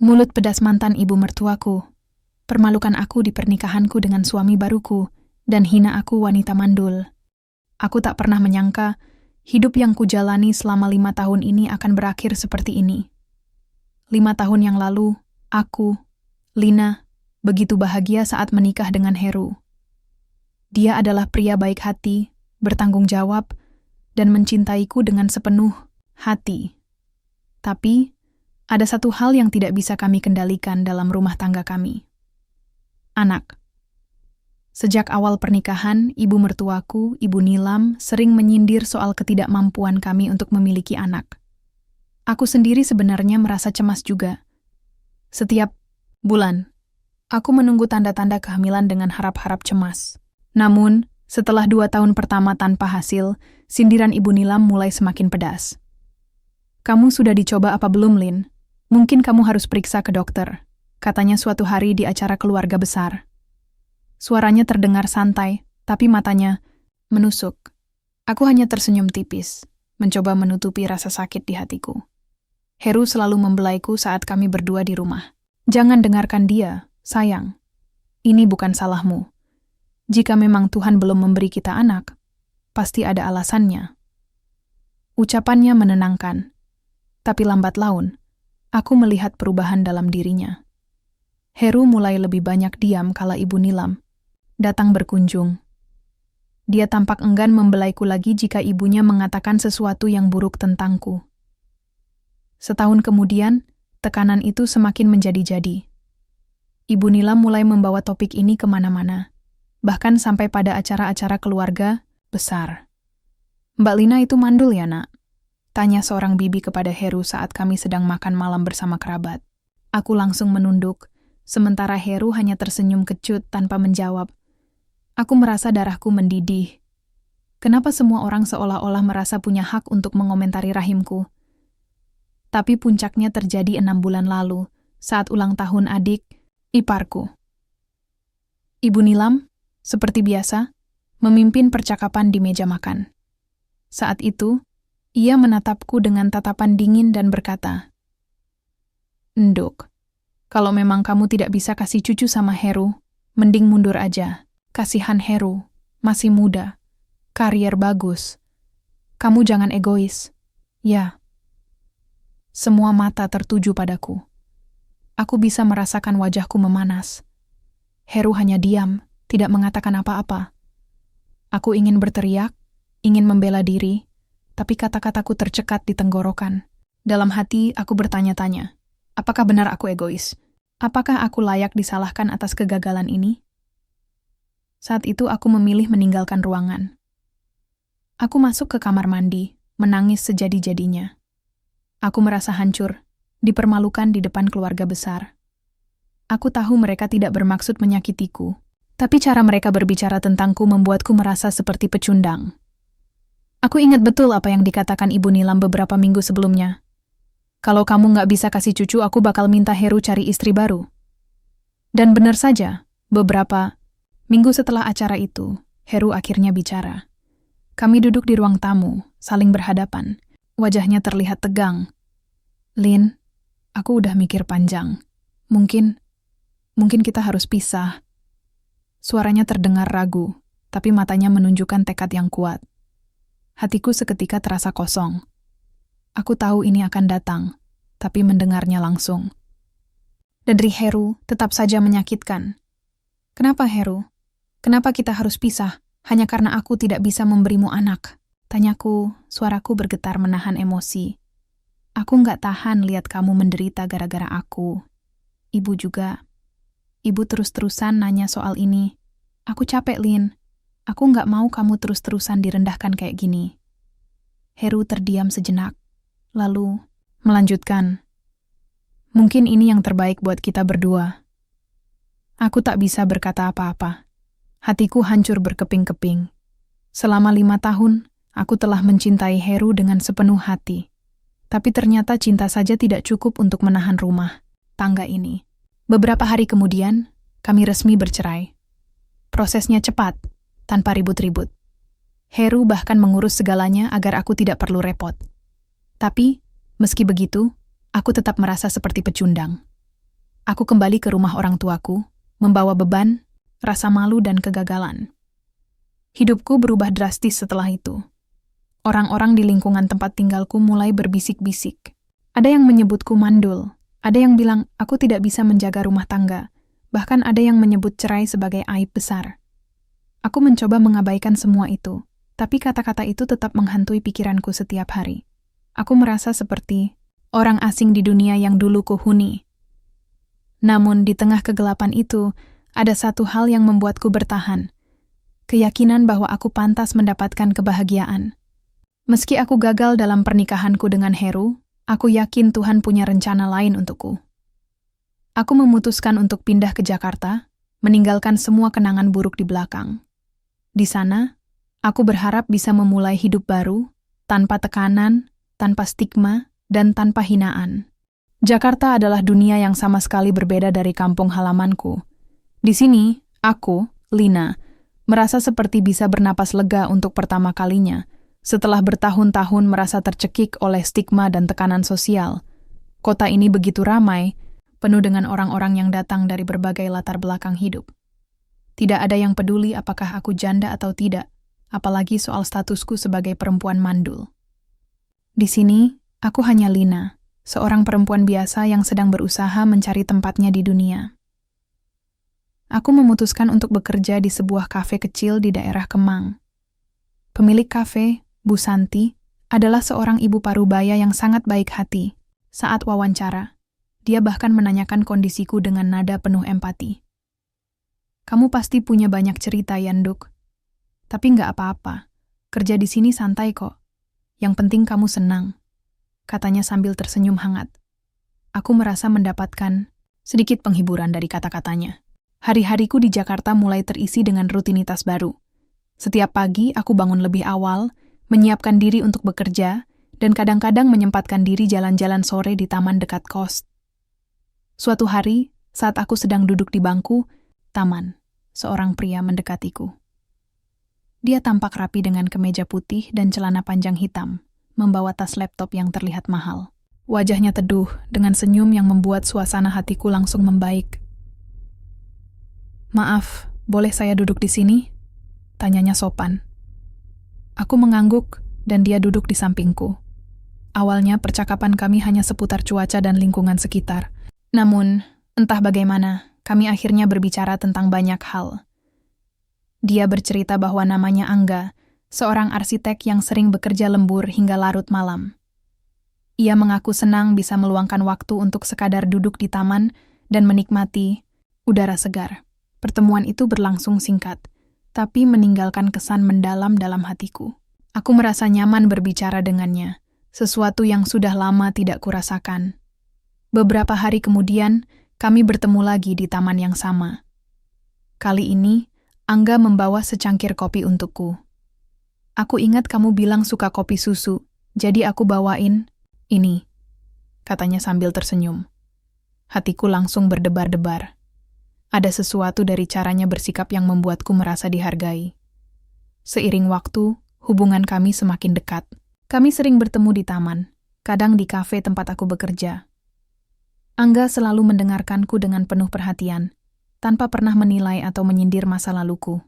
Mulut pedas mantan ibu mertuaku, permalukan aku di pernikahanku dengan suami baruku, dan hina aku wanita mandul. Aku tak pernah menyangka hidup yang kujalani selama 5 tahun ini akan berakhir seperti ini. 5 tahun yang lalu, aku, Lina, begitu bahagia saat menikah dengan Heru. Dia adalah pria baik hati, bertanggung jawab, dan mencintaiku dengan sepenuh hati. Tapi, ada satu hal yang tidak bisa kami kendalikan dalam rumah tangga kami. Anak. Sejak awal pernikahan, ibu mertuaku, Ibu Nilam, sering menyindir soal ketidakmampuan kami untuk memiliki anak. Aku sendiri sebenarnya merasa cemas juga. Setiap bulan, aku menunggu tanda-tanda kehamilan dengan harap-harap cemas. Namun, setelah 2 tahun pertama tanpa hasil, sindiran Ibu Nilam mulai semakin pedas. "Kamu sudah dicoba apa belum, Lin? Mungkin kamu harus periksa ke dokter," katanya suatu hari di acara keluarga besar. Suaranya terdengar santai, tapi matanya menusuk. Aku hanya tersenyum tipis, mencoba menutupi rasa sakit di hatiku. Heru selalu membelaiku saat kami berdua di rumah. "Jangan dengarkan dia, sayang. Ini bukan salahmu. Jika memang Tuhan belum memberi kita anak, pasti ada alasannya." Ucapannya menenangkan, tapi lambat laun, aku melihat perubahan dalam dirinya. Heru mulai lebih banyak diam kala Ibu Nilam datang berkunjung. Dia tampak enggan membelaiku lagi jika ibunya mengatakan sesuatu yang buruk tentangku. Setahun kemudian, tekanan itu semakin menjadi-jadi. Ibu Nilam mulai membawa topik ini kemana-mana, bahkan sampai pada acara-acara keluarga besar. "Mbak Lina itu mandul ya, Nak?" tanya seorang bibi kepada Heru saat kami sedang makan malam bersama kerabat. Aku langsung menunduk, sementara Heru hanya tersenyum kecut tanpa menjawab. Aku merasa darahku mendidih. Kenapa semua orang seolah-olah merasa punya hak untuk mengomentari rahimku? Tapi puncaknya terjadi 6 bulan lalu, saat ulang tahun adik iparku. Ibu Nilam, seperti biasa, memimpin percakapan di meja makan. Saat itu, ia menatapku dengan tatapan dingin dan berkata, "Nduk, kalau memang kamu tidak bisa kasih cucu sama Heru, mending mundur aja. Kasihan Heru, masih muda, karier bagus. Kamu jangan egois." Ya. Semua mata tertuju padaku. Aku bisa merasakan wajahku memanas. Heru hanya diam, tidak mengatakan apa-apa. Aku ingin berteriak, ingin membela diri, tapi kata-kataku tercekat di tenggorokan. Dalam hati, aku bertanya-tanya, apakah benar aku egois? Apakah aku layak disalahkan atas kegagalan ini? Saat itu aku memilih meninggalkan ruangan. Aku masuk ke kamar mandi, menangis sejadi-jadinya. Aku merasa hancur, dipermalukan di depan keluarga besar. Aku tahu mereka tidak bermaksud menyakitiku, tapi cara mereka berbicara tentangku membuatku merasa seperti pecundang. Aku ingat betul apa yang dikatakan Ibu Nilam beberapa minggu sebelumnya. "Kalau kamu nggak bisa kasih cucu, aku bakal minta Heru cari istri baru." Dan benar saja, beberapa minggu setelah acara itu, Heru akhirnya bicara. Kami duduk di ruang tamu, saling berhadapan. Wajahnya terlihat tegang. "Lin, aku udah mikir panjang. Mungkin kita harus pisah." Suaranya terdengar ragu, tapi matanya menunjukkan tekad yang kuat. Hatiku seketika terasa kosong. Aku tahu ini akan datang, tapi mendengarnya langsung. Dari Heru tetap saja menyakitkan. "Kenapa, Heru? Kenapa kita harus pisah hanya karena aku tidak bisa memberimu anak?" Tanyaku, suaraku bergetar menahan emosi. "Aku nggak tahan lihat kamu menderita gara-gara aku. Ibu juga. Ibu terus-terusan nanya soal ini. Aku capek, Lin. Aku nggak mau kamu terus-terusan direndahkan kayak gini." Heru terdiam sejenak, lalu melanjutkan, "Mungkin ini yang terbaik buat kita berdua." Aku tak bisa berkata apa-apa. Hatiku hancur berkeping-keping. Selama 5 tahun, aku telah mencintai Heru dengan sepenuh hati. Tapi ternyata cinta saja tidak cukup untuk menahan rumah tangga ini. Beberapa hari kemudian, kami resmi bercerai. Prosesnya cepat, tanpa ribut-ribut. Heru bahkan mengurus segalanya agar aku tidak perlu repot. Tapi, meski begitu, aku tetap merasa seperti pecundang. Aku kembali ke rumah orang tuaku, membawa beban, rasa malu dan kegagalan. Hidupku berubah drastis setelah itu. Orang-orang di lingkungan tempat tinggalku mulai berbisik-bisik. Ada yang menyebutku mandul, ada yang bilang aku tidak bisa menjaga rumah tangga, bahkan ada yang menyebut cerai sebagai aib besar. Aku mencoba mengabaikan semua itu, tapi kata-kata itu tetap menghantui pikiranku setiap hari. Aku merasa seperti orang asing di dunia yang dulu kuhuni. Namun di tengah kegelapan itu, ada satu hal yang membuatku bertahan. Keyakinan bahwa aku pantas mendapatkan kebahagiaan. Meski aku gagal dalam pernikahanku dengan Heru, aku yakin Tuhan punya rencana lain untukku. Aku memutuskan untuk pindah ke Jakarta, meninggalkan semua kenangan buruk di belakang. Di sana, aku berharap bisa memulai hidup baru, tanpa tekanan, tanpa stigma, dan tanpa hinaan. Jakarta adalah dunia yang sama sekali berbeda dari kampung halamanku. Di sini, aku, Lina, merasa seperti bisa bernapas lega untuk pertama kalinya, setelah bertahun-tahun merasa tercekik oleh stigma dan tekanan sosial. Kota ini begitu ramai, penuh dengan orang-orang yang datang dari berbagai latar belakang hidup. Tidak ada yang peduli apakah aku janda atau tidak, apalagi soal statusku sebagai perempuan mandul. Di sini, aku hanya Lina, seorang perempuan biasa yang sedang berusaha mencari tempatnya di dunia. Aku memutuskan untuk bekerja di sebuah kafe kecil di daerah Kemang. Pemilik kafe, Bu Santi, adalah seorang ibu parubaya yang sangat baik hati. Saat wawancara, dia bahkan menanyakan kondisiku dengan nada penuh empati. Kamu pasti punya banyak cerita, Yanduk. Tapi nggak apa-apa, kerja di sini santai kok. Yang penting kamu senang, katanya sambil tersenyum hangat. Aku merasa mendapatkan sedikit penghiburan dari kata-katanya. Hari-hariku di Jakarta mulai terisi dengan rutinitas baru. Setiap pagi aku bangun lebih awal, menyiapkan diri untuk bekerja, dan kadang-kadang menyempatkan diri jalan-jalan sore di taman dekat kos. Suatu hari, saat aku sedang duduk di bangku taman, seorang pria mendekatiku. Dia tampak rapi dengan kemeja putih dan celana panjang hitam, membawa tas laptop yang terlihat mahal. Wajahnya teduh dengan senyum yang membuat suasana hatiku langsung membaik. "Maaf, boleh saya duduk di sini?" tanyanya sopan. Aku mengangguk dan dia duduk di sampingku. Awalnya percakapan kami hanya seputar cuaca dan lingkungan sekitar. Namun, entah bagaimana, kami akhirnya berbicara tentang banyak hal. Dia bercerita bahwa namanya Angga, seorang arsitek yang sering bekerja lembur hingga larut malam. Ia mengaku senang bisa meluangkan waktu untuk sekadar duduk di taman dan menikmati udara segar. Pertemuan itu berlangsung singkat, tapi meninggalkan kesan mendalam dalam hatiku. Aku merasa nyaman berbicara dengannya, sesuatu yang sudah lama tidak kurasakan. Beberapa hari kemudian, kami bertemu lagi di taman yang sama. Kali ini, Angga membawa secangkir kopi untukku. "Aku ingat kamu bilang suka kopi susu, jadi aku bawain ini," katanya sambil tersenyum. Hatiku langsung berdebar-debar. Ada sesuatu dari caranya bersikap yang membuatku merasa dihargai. Seiring waktu, hubungan kami semakin dekat. Kami sering bertemu di taman, kadang di kafe tempat aku bekerja. Angga selalu mendengarkanku dengan penuh perhatian, tanpa pernah menilai atau menyindir masa laluku.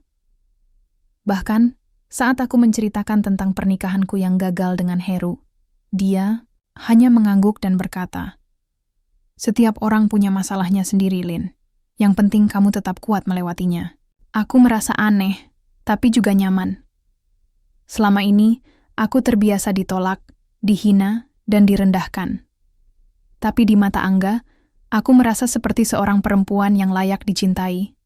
Bahkan, saat aku menceritakan tentang pernikahanku yang gagal dengan Heru, dia hanya mengangguk dan berkata, "Setiap orang punya masalahnya sendiri, Lin. Yang penting kamu tetap kuat melewatinya." Aku merasa aneh, tapi juga nyaman. Selama ini, aku terbiasa ditolak, dihina, dan direndahkan. Tapi di mata Angga, aku merasa seperti seorang perempuan yang layak dicintai.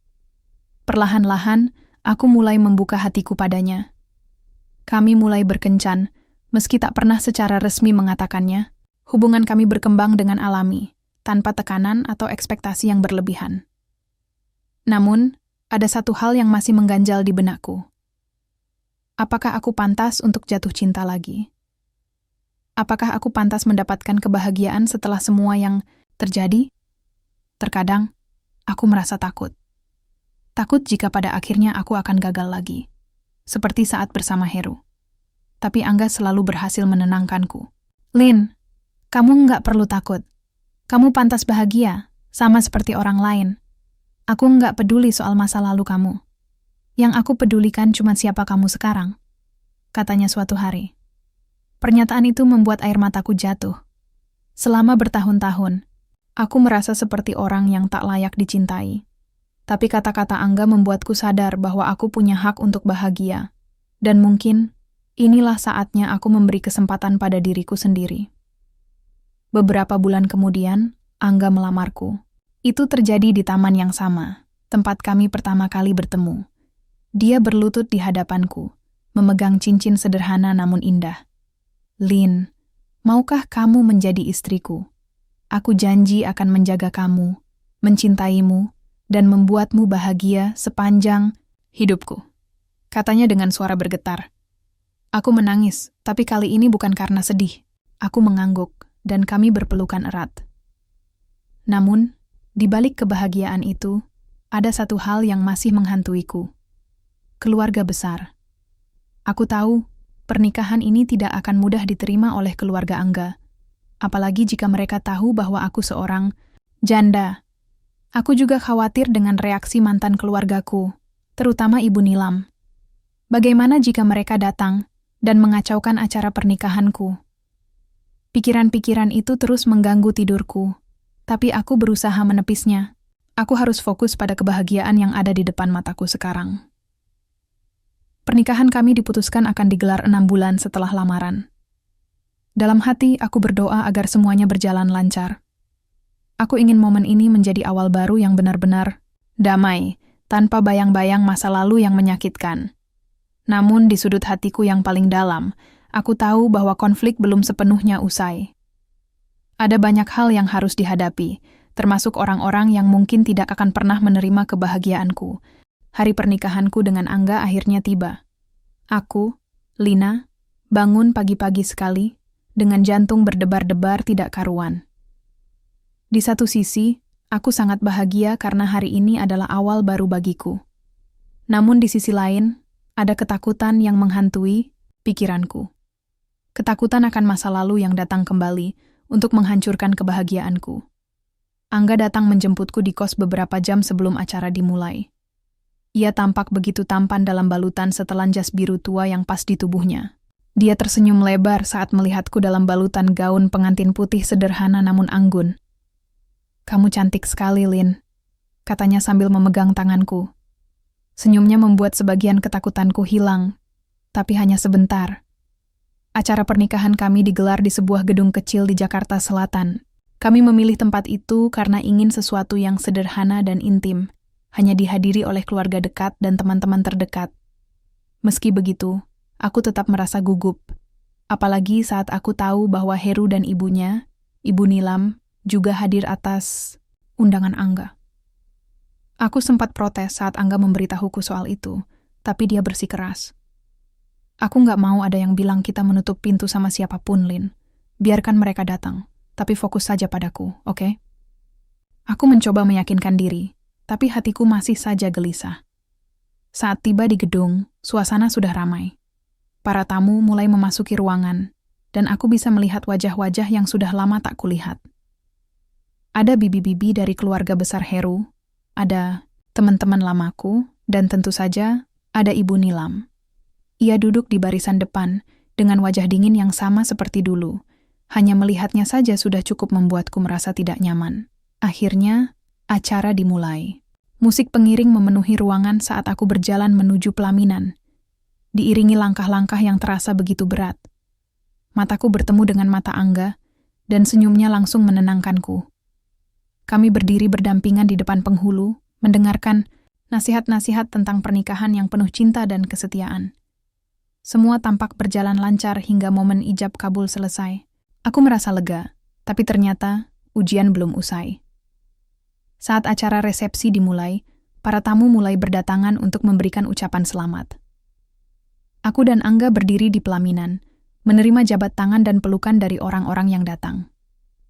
Perlahan-lahan, aku mulai membuka hatiku padanya. Kami mulai berkencan, meski tak pernah secara resmi mengatakannya. Hubungan kami berkembang dengan alami, tanpa tekanan atau ekspektasi yang berlebihan. Namun, ada satu hal yang masih mengganjal di benakku. Apakah aku pantas untuk jatuh cinta lagi? Apakah aku pantas mendapatkan kebahagiaan setelah semua yang terjadi? Terkadang, aku merasa takut. Takut jika pada akhirnya aku akan gagal lagi. Seperti saat bersama Heru. Tapi Angga selalu berhasil menenangkanku. "Lin, kamu nggak perlu takut. Kamu pantas bahagia, Sama seperti orang lain. Aku nggak peduli soal masa lalu kamu. Yang aku pedulikan cuma siapa kamu sekarang, katanya suatu hari. Pernyataan itu membuat air mataku jatuh. Selama bertahun-tahun, aku merasa seperti orang yang tak layak dicintai. Tapi kata-kata Angga membuatku sadar bahwa aku punya hak untuk bahagia. Dan mungkin, inilah saatnya aku memberi kesempatan pada diriku sendiri. Beberapa bulan kemudian, Angga melamarku. Itu terjadi di taman yang sama, tempat kami pertama kali bertemu. Dia berlutut di hadapanku, memegang cincin sederhana namun indah. Lin, maukah kamu menjadi istriku? Aku janji akan menjaga kamu, mencintaimu, dan membuatmu bahagia sepanjang hidupku, katanya dengan suara bergetar. Aku menangis, tapi kali ini bukan karena sedih. Aku mengangguk, dan kami berpelukan erat. Namun, di balik kebahagiaan itu, ada satu hal yang masih menghantuiku. Keluarga besar. Aku tahu, pernikahan ini tidak akan mudah diterima oleh keluarga Angga, apalagi jika mereka tahu bahwa aku seorang janda. Aku juga khawatir dengan reaksi mantan keluargaku, terutama Ibu Nilam. Bagaimana jika mereka datang dan mengacaukan acara pernikahanku? Pikiran-pikiran itu terus mengganggu tidurku, tapi aku berusaha menepisnya. Aku harus fokus pada kebahagiaan yang ada di depan mataku sekarang. Pernikahan kami diputuskan akan digelar 6 bulan setelah lamaran. Dalam hati, aku berdoa agar semuanya berjalan lancar. Aku ingin momen ini menjadi awal baru yang benar-benar damai, tanpa bayang-bayang masa lalu yang menyakitkan. Namun di sudut hatiku yang paling dalam, aku tahu bahwa konflik belum sepenuhnya usai. Ada banyak hal yang harus dihadapi, termasuk orang-orang yang mungkin tidak akan pernah menerima kebahagiaanku. Hari pernikahanku dengan Angga akhirnya tiba. Aku, Lina, bangun pagi-pagi sekali, dengan jantung berdebar-debar tidak karuan. Di satu sisi, aku sangat bahagia karena hari ini adalah awal baru bagiku. Namun di sisi lain, ada ketakutan yang menghantui pikiranku. Ketakutan akan masa lalu yang datang kembali untuk menghancurkan kebahagiaanku. Angga datang menjemputku di kos beberapa jam sebelum acara dimulai. Ia tampak begitu tampan dalam balutan setelan jas biru tua yang pas di tubuhnya. Dia tersenyum lebar saat melihatku dalam balutan gaun pengantin putih sederhana namun anggun. "Kamu cantik sekali, Lin," katanya sambil memegang tanganku. Senyumnya membuat sebagian ketakutanku hilang, tapi hanya sebentar. Acara pernikahan kami digelar di sebuah gedung kecil di Jakarta Selatan. Kami memilih tempat itu karena ingin sesuatu yang sederhana dan intim, hanya dihadiri oleh keluarga dekat dan teman-teman terdekat. Meski begitu, aku tetap merasa gugup, apalagi saat aku tahu bahwa Heru dan ibunya, Ibu Nilam, juga hadir atas undangan Angga. Aku sempat protes saat Angga memberitahuku soal itu, tapi dia bersikeras. "Aku nggak mau ada yang bilang kita menutup pintu sama siapapun, Lin. Biarkan mereka datang, tapi fokus saja padaku, oke?" Aku mencoba meyakinkan diri, tapi hatiku masih saja gelisah. Saat tiba di gedung, suasana sudah ramai. Para tamu mulai memasuki ruangan, dan aku bisa melihat wajah-wajah yang sudah lama tak kulihat. Ada bibi-bibi dari keluarga besar Heru, ada teman-teman lamaku, dan tentu saja ada Ibu Nilam. Ia duduk di barisan depan dengan wajah dingin yang sama seperti dulu. Hanya melihatnya saja sudah cukup membuatku merasa tidak nyaman. Akhirnya, acara dimulai. Musik pengiring memenuhi ruangan saat aku berjalan menuju pelaminan. Diiringi langkah-langkah yang terasa begitu berat. Mataku bertemu dengan mata Angga, dan senyumnya langsung menenangkanku. Kami berdiri berdampingan di depan penghulu, mendengarkan nasihat-nasihat tentang pernikahan yang penuh cinta dan kesetiaan. Semua tampak berjalan lancar hingga momen ijab kabul selesai. Aku merasa lega, tapi ternyata ujian belum usai. Saat acara resepsi dimulai, para tamu mulai berdatangan untuk memberikan ucapan selamat. Aku dan Angga berdiri di pelaminan, menerima jabat tangan dan pelukan dari orang-orang yang datang.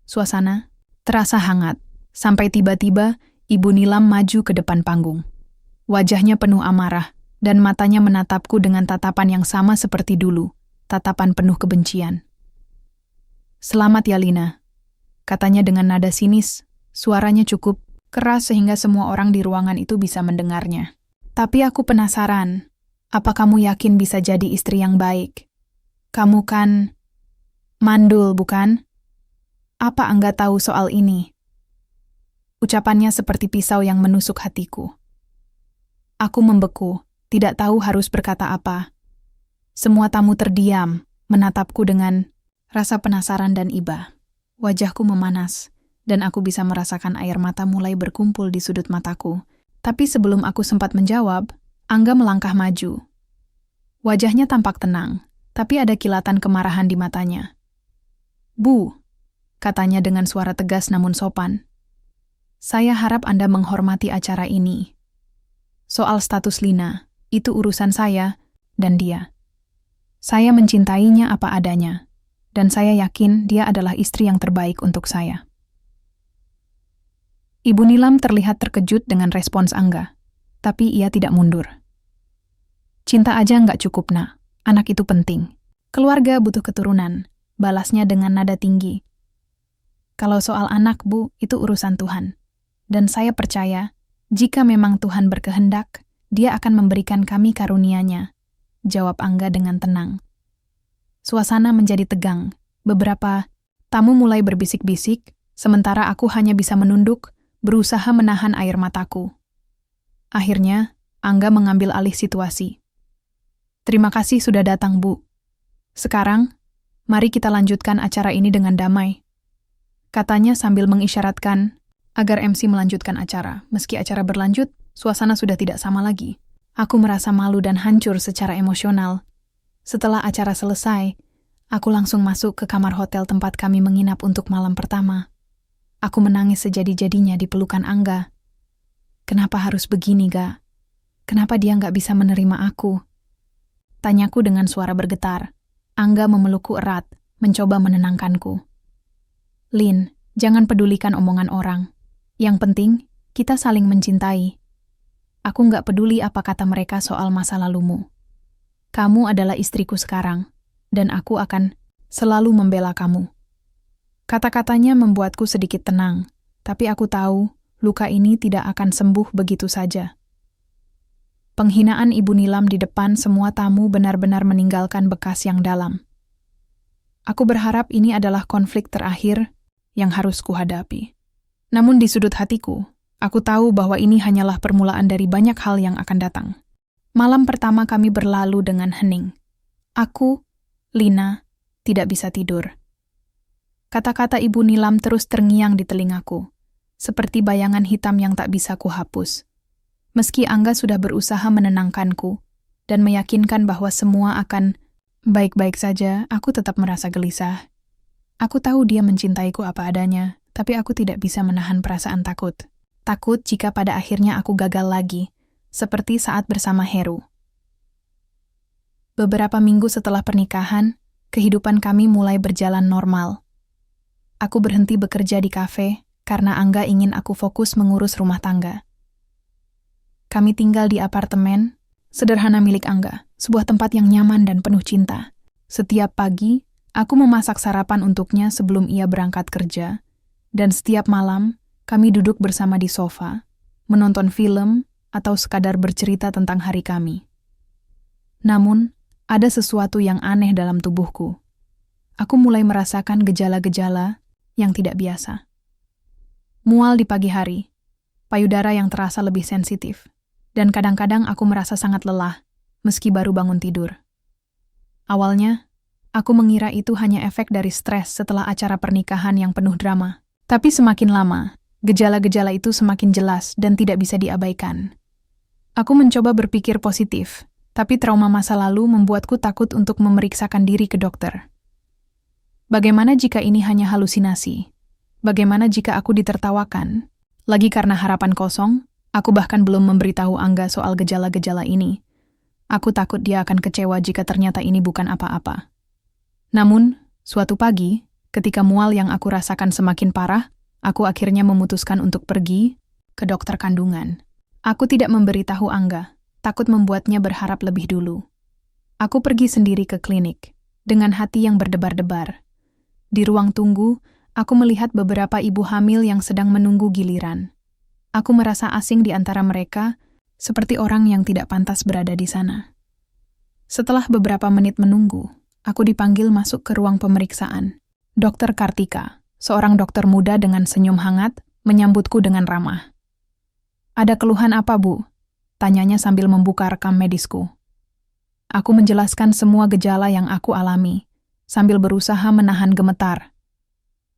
Suasana terasa hangat, sampai tiba-tiba Ibu Nilam maju ke depan panggung. Wajahnya penuh amarah, dan matanya menatapku dengan tatapan yang sama seperti dulu, tatapan penuh kebencian. "Selamat ya, Lina," katanya dengan nada sinis, Suaranya cukup keras sehingga semua orang di ruangan itu bisa mendengarnya. Tapi aku penasaran, apa kamu yakin bisa jadi istri yang baik? Kamu kan mandul, bukan? Apa Angga tahu soal ini? Ucapannya seperti pisau yang menusuk hatiku. Aku membeku, tidak tahu harus berkata apa. Semua tamu terdiam, menatapku dengan rasa penasaran dan iba. Wajahku memanas, dan aku bisa merasakan air mata mulai berkumpul di sudut mataku. Tapi sebelum aku sempat menjawab, Angga melangkah maju. Wajahnya tampak tenang, tapi ada kilatan kemarahan di matanya. "Bu," katanya dengan suara tegas namun sopan. "Saya harap Anda menghormati acara ini. Soal status Lina, itu urusan saya dan dia. Saya mencintainya apa adanya, dan saya yakin dia adalah istri yang terbaik untuk saya." Ibu Nilam terlihat terkejut dengan respons Angga, tapi ia tidak mundur. "Cinta aja nggak cukup, Nak. Anak itu penting. Keluarga butuh keturunan," balasnya dengan nada tinggi. "Kalau soal anak, Bu, itu urusan Tuhan. Dan saya percaya, jika memang Tuhan berkehendak, Dia akan memberikan kami karunia-Nya," jawab Angga dengan tenang. Suasana menjadi tegang. Beberapa tamu mulai berbisik-bisik, sementara aku hanya bisa menunduk, berusaha menahan air mataku. Akhirnya, Angga mengambil alih situasi. "Terima kasih sudah datang, Bu. Sekarang, mari kita lanjutkan acara ini dengan damai," katanya sambil mengisyaratkan agar MC melanjutkan acara. Meski acara berlanjut, suasana sudah tidak sama lagi. Aku merasa malu dan hancur secara emosional. Setelah acara selesai, aku langsung masuk ke kamar hotel tempat kami menginap untuk malam pertama. Aku menangis sejadi-jadinya di pelukan Angga. "Kenapa harus begini, Ga? Kenapa dia nggak bisa menerima aku?" Tanyaku dengan suara bergetar. Angga memelukku erat, mencoba menenangkanku. "Lin, jangan pedulikan omongan orang. Yang penting, kita saling mencintai. Aku nggak peduli apa kata mereka soal masa lalumu. Kamu adalah istriku sekarang, dan aku akan selalu membela kamu." Kata-katanya membuatku sedikit tenang, tapi aku tahu luka ini tidak akan sembuh begitu saja. Penghinaan Ibu Nilam di depan semua tamu benar-benar meninggalkan bekas yang dalam. Aku berharap ini adalah konflik terakhir yang harus kuhadapi. Namun di sudut hatiku, aku tahu bahwa ini hanyalah permulaan dari banyak hal yang akan datang. Malam pertama kami berlalu dengan hening. Aku, Lina, tidak bisa tidur. Kata-kata Ibu Nilam terus terngiang di telingaku, seperti bayangan hitam yang tak bisa kuhapus. Meski Angga sudah berusaha menenangkanku dan meyakinkan bahwa semua akan baik-baik saja, aku tetap merasa gelisah. Aku tahu dia mencintaiku apa adanya, tapi aku tidak bisa menahan perasaan takut. Takut jika pada akhirnya aku gagal lagi, seperti saat bersama Heru. Beberapa minggu setelah pernikahan, kehidupan kami mulai berjalan normal. Aku berhenti bekerja di kafe karena Angga ingin aku fokus mengurus rumah tangga. Kami tinggal di apartemen sederhana milik Angga, sebuah tempat yang nyaman dan penuh cinta. Setiap pagi, aku memasak sarapan untuknya sebelum ia berangkat kerja, dan setiap malam, kami duduk bersama di sofa, menonton film, atau sekadar bercerita tentang hari kami. Namun, ada sesuatu yang aneh dalam tubuhku. Aku mulai merasakan gejala-gejala yang tidak biasa. Mual di pagi hari, payudara yang terasa lebih sensitif, dan kadang-kadang aku merasa sangat lelah, meski baru bangun tidur. Awalnya, aku mengira itu hanya efek dari stres setelah acara pernikahan yang penuh drama. Tapi semakin lama, gejala-gejala itu semakin jelas dan tidak bisa diabaikan. Aku mencoba berpikir positif, tapi trauma masa lalu membuatku takut untuk memeriksakan diri ke dokter. Bagaimana jika ini hanya halusinasi? Bagaimana jika aku ditertawakan? Lagi karena harapan kosong, aku bahkan belum memberitahu Angga soal gejala-gejala ini. Aku takut dia akan kecewa jika ternyata ini bukan apa-apa. Namun, suatu pagi, ketika mual yang aku rasakan semakin parah, aku akhirnya memutuskan untuk pergi ke dokter kandungan. Aku tidak memberitahu Angga, takut membuatnya berharap lebih dulu. Aku pergi sendiri ke klinik, dengan hati yang berdebar-debar. Di ruang tunggu, Aku melihat beberapa ibu hamil yang sedang menunggu giliran. Aku merasa asing di antara mereka, seperti orang yang tidak pantas berada di sana. Setelah beberapa menit menunggu, aku dipanggil masuk ke ruang pemeriksaan. Dokter Kartika, seorang dokter muda dengan senyum hangat, menyambutku dengan ramah. "Ada keluhan apa, Bu?" tanyanya sambil membuka rekam medisku. Aku menjelaskan semua gejala yang aku alami, sambil berusaha menahan gemetar.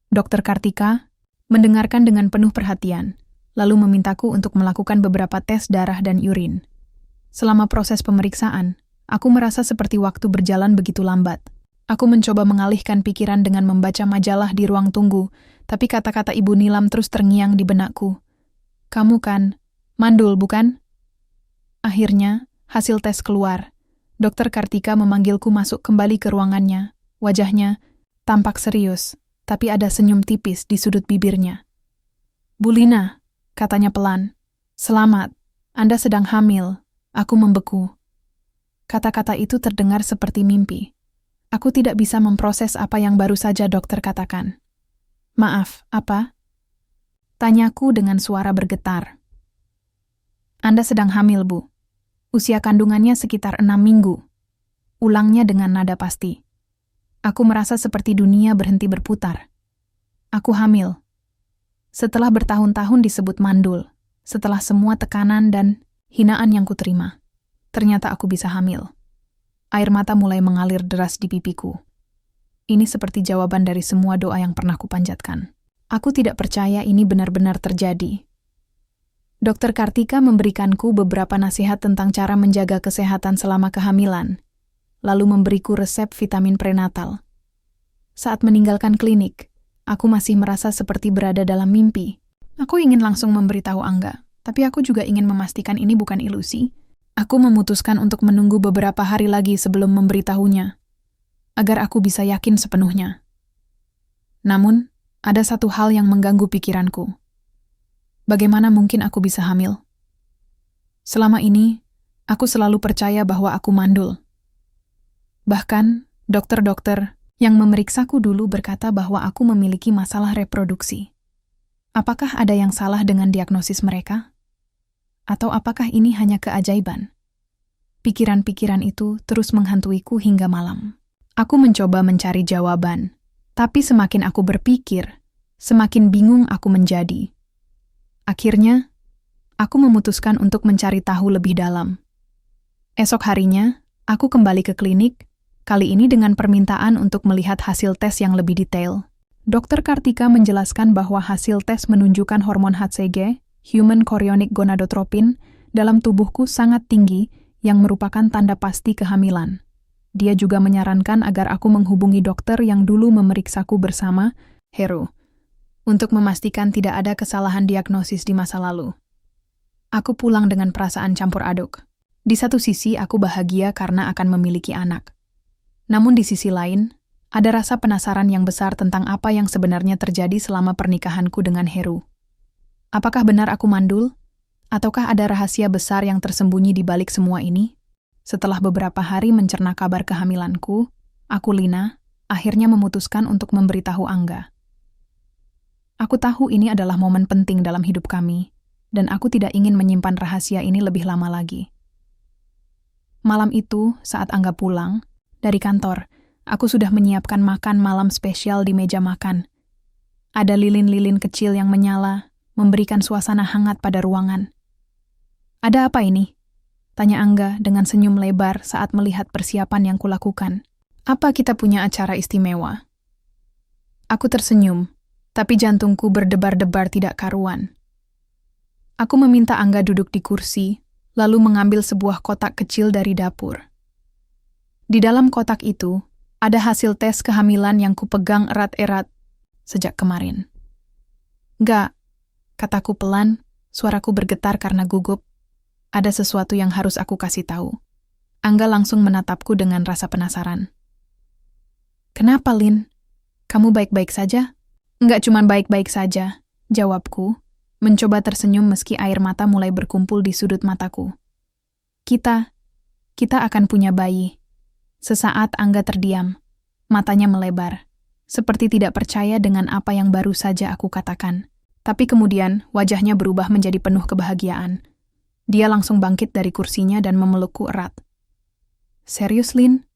Dokter Kartika mendengarkan dengan penuh perhatian, lalu memintaku untuk melakukan beberapa tes darah dan urin. Selama proses pemeriksaan, aku merasa seperti waktu berjalan begitu lambat. Aku mencoba mengalihkan pikiran dengan membaca majalah di ruang tunggu, tapi kata-kata Ibu Nilam terus terngiang di benakku. "Kamu kan mandul, bukan?" Akhirnya, hasil tes keluar. Dokter Kartika memanggilku masuk kembali ke ruangannya. Wajahnya tampak serius, tapi ada senyum tipis di sudut bibirnya. "Bu Lina," katanya pelan. "Selamat, Anda sedang hamil." Aku membeku. Kata-kata itu terdengar seperti mimpi. Aku tidak bisa memproses apa yang baru saja dokter katakan. "Maaf, apa?" tanyaku dengan suara bergetar. "Anda sedang hamil, Bu. Usia kandungannya sekitar 6 minggu. Ulangnya dengan nada pasti. Aku merasa seperti dunia berhenti berputar. Aku hamil. Setelah bertahun-tahun disebut mandul, setelah semua tekanan dan hinaan yang kuterima, ternyata aku bisa hamil. Air mata mulai mengalir deras di pipiku. Ini seperti jawaban dari semua doa yang pernah kupanjatkan. Aku tidak percaya ini benar-benar terjadi. Dokter Kartika memberikanku beberapa nasihat tentang cara menjaga kesehatan selama kehamilan, lalu memberiku resep vitamin prenatal. Saat meninggalkan klinik, aku masih merasa seperti berada dalam mimpi. Aku ingin langsung memberitahu Angga, tapi aku juga ingin memastikan ini bukan ilusi. Aku memutuskan untuk menunggu beberapa hari lagi sebelum memberitahunya, agar aku bisa yakin sepenuhnya. Namun, ada satu hal yang mengganggu pikiranku. Bagaimana mungkin aku bisa hamil? Selama ini, aku selalu percaya bahwa aku mandul. Bahkan, dokter-dokter yang memeriksaku dulu berkata bahwa aku memiliki masalah reproduksi. Apakah ada yang salah dengan diagnosis mereka? Atau apakah ini hanya keajaiban? Pikiran-pikiran itu terus menghantuiku hingga malam. Aku mencoba mencari jawaban, tapi semakin aku berpikir, semakin bingung aku menjadi. Akhirnya, aku memutuskan untuk mencari tahu lebih dalam. Esok harinya, aku kembali ke klinik, kali ini dengan permintaan untuk melihat hasil tes yang lebih detail. Dokter Kartika menjelaskan bahwa hasil tes menunjukkan hormon HCG, Human Chorionic Gonadotropin, dalam tubuhku sangat tinggi yang merupakan tanda pasti kehamilan. Dia juga menyarankan agar aku menghubungi dokter yang dulu memeriksaku bersama, Heru, untuk memastikan tidak ada kesalahan diagnosis di masa lalu. Aku pulang dengan perasaan campur aduk. Di satu sisi aku bahagia karena akan memiliki anak. Namun di sisi lain, ada rasa penasaran yang besar tentang apa yang sebenarnya terjadi selama pernikahanku dengan Heru. Apakah benar aku mandul? Ataukah ada rahasia besar yang tersembunyi di balik semua ini? Setelah beberapa hari mencerna kabar kehamilanku, aku, Lina, akhirnya memutuskan untuk memberitahu Angga. Aku tahu ini adalah momen penting dalam hidup kami, dan aku tidak ingin menyimpan rahasia ini lebih lama lagi. Malam itu, saat Angga pulang dari kantor, aku sudah menyiapkan makan malam spesial di meja makan. Ada lilin-lilin kecil yang menyala, memberikan suasana hangat pada ruangan. "Ada apa ini?" tanya Angga dengan senyum lebar saat melihat persiapan yang kulakukan. "Apa kita punya acara istimewa?" Aku tersenyum, tapi jantungku berdebar-debar tidak karuan. Aku meminta Angga duduk di kursi, lalu mengambil sebuah kotak kecil dari dapur. Di dalam kotak itu, ada hasil tes kehamilan yang kupegang erat-erat sejak kemarin. "Nggak," kataku pelan, suaraku bergetar karena gugup. Ada sesuatu yang harus aku kasih tahu. Angga langsung menatapku dengan rasa penasaran. "Kenapa, Lin? Kamu baik-baik saja?" "Nggak cuman baik-baik saja," jawabku, mencoba tersenyum meski air mata mulai berkumpul di sudut mataku. Kita akan punya bayi." Sesaat Angga terdiam, matanya melebar. seperti tidak percaya dengan apa yang baru saja aku katakan. Tapi kemudian wajahnya berubah menjadi penuh kebahagiaan. Dia langsung bangkit dari kursinya dan memelukku erat. "Serius, Lin?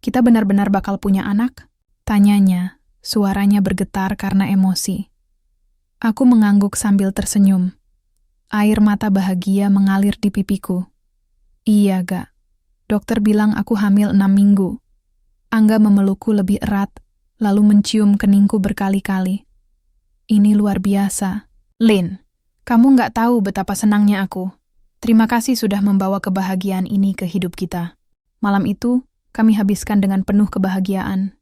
Kita benar-benar bakal punya anak?" Tanyanya, suaranya bergetar karena emosi. Aku mengangguk sambil tersenyum. Air mata bahagia mengalir di pipiku. "Iya, Gak. Dokter bilang aku hamil 6 minggu. Angga memelukku lebih erat, lalu mencium keningku berkali-kali. "Ini luar biasa. Lin, kamu nggak tahu betapa senangnya aku. Terima kasih sudah membawa kebahagiaan ini ke hidup kita." Malam itu, kami habiskan dengan penuh kebahagiaan.